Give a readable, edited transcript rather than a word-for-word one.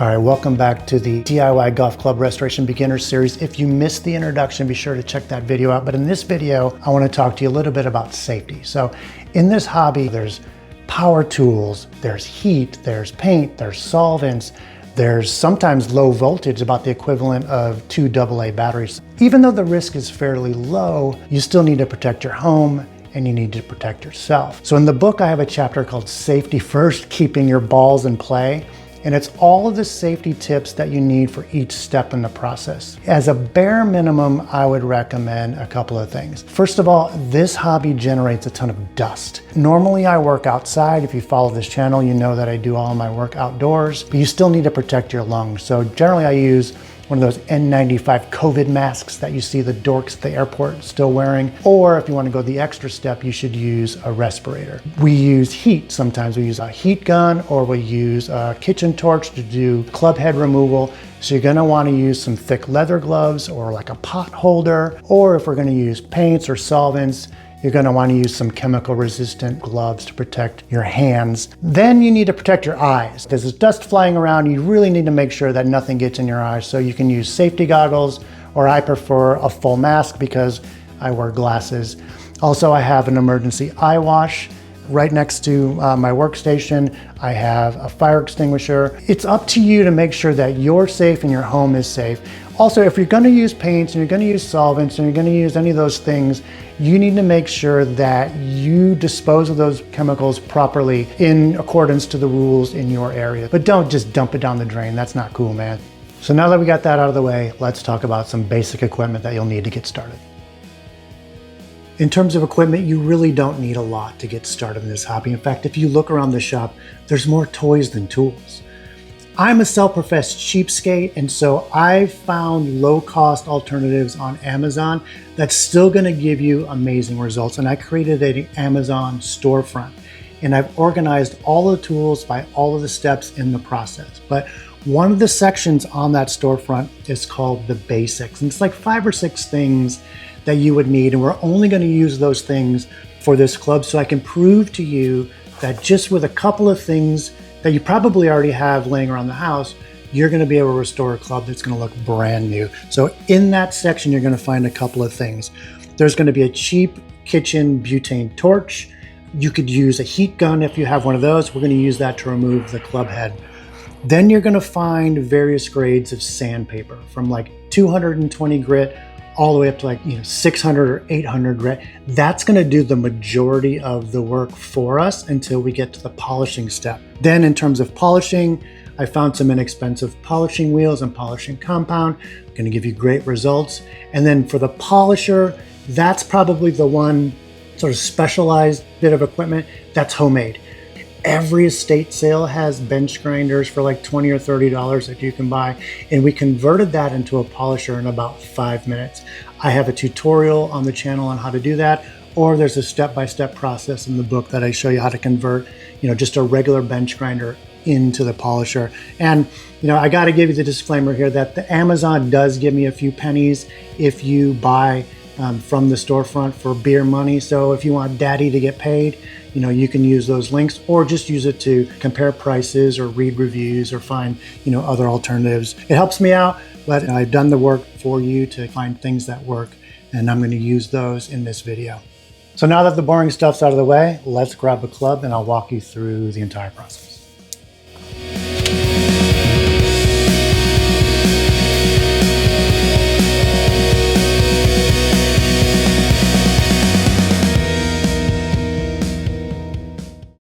All right, welcome back to the DIY Golf Club Restoration Beginner Series. If you missed the introduction, be sure to check that video out. But in this video, I want to talk to you a little bit about safety. So in this hobby, there's power tools, there's heat, there's paint, there's solvents, there's sometimes low voltage, about the equivalent of 2 AA batteries. Even though the risk is fairly low, you still need to protect your home and you need to protect yourself. So in the book, I have a chapter called Safety First, Keeping Your Balls in Play. And it's all of the safety tips that you need for each step in the process. As a bare minimum, I would recommend a couple of things. First of all, this hobby generates a ton of dust. Normally I work outside. If you follow this channel, you know that I do all my work outdoors, but you still need to protect your lungs. So generally I use one of those N95 COVID masks that you see the dorks at the airport still wearing. Or if you want to go the extra step, you should use a respirator. We use heat. Sometimes we use a heat gun, or we use a kitchen torch to do club head removal. So you're gonna want to use some thick leather gloves or like a pot holder. Or if we're gonna use paints or solvents, you're gonna want to use some chemical resistant gloves to protect your hands. Then you need to protect your eyes. There's dust flying around. You really need to make sure that nothing gets in your eyes. So you can use safety goggles, or I prefer a full mask because I wear glasses. Also, I have an emergency eye wash. Right next to my workstation, I have a fire extinguisher. It's up to you to make sure that you're safe and your home is safe. Also, if you're gonna use paints and you're gonna use solvents and you're gonna use any of those things, you need to make sure that you dispose of those chemicals properly in accordance to the rules in your area. But don't just dump it down the drain. That's not cool, man. So now that we got that out of the way, let's talk about some basic equipment that you'll need to get started. In terms of equipment, you really don't need a lot to get started in this hobby. In fact, if you look around the shop, there's more toys than tools. I'm a self-professed cheapskate, and so I've found low-cost alternatives on Amazon that's still gonna give you amazing results. And I created an Amazon storefront, and I've organized all the tools by all of the steps in the process. But one of the sections on that storefront is called the basics. And it's like 5 or 6 things that you would need, and we're only going to use those things for this club, so I can prove to you that just with a couple of things that you probably already have laying around the house, you're going to be able to restore a club that's going to look brand new. So in that section, you're going to find a couple of things. There's going to be a cheap kitchen butane torch. You could use a heat gun if you have one of those. We're going to use that to remove the club head. Then you're going to find various grades of sandpaper, from like 220 grit all the way up to like 600 or 800 grit. That's gonna do the majority of the work for us until we get to the polishing step. Then in terms of polishing, I found some inexpensive polishing wheels and polishing compound. Gonna give you great results. And then for the polisher, that's probably the one sort of specialized bit of equipment that's homemade. Every estate sale has bench grinders for like $20 or $30 that you can buy. And we converted that into a polisher in about 5 minutes. I have a tutorial on the channel on how to do that, or there's a step-by-step process in the book that I show you how to convert, just a regular bench grinder into the polisher. And, I got to give you the disclaimer here that the Amazon does give me a few pennies if you buy from the storefront for beer money. So if you want daddy to get paid, you can use those links, or just use it to compare prices or read reviews or find, other alternatives. It helps me out, but I've done the work for you to find things that work, and I'm going to use those in this video. So now that the boring stuff's out of the way, let's grab a club and I'll walk you through the entire process.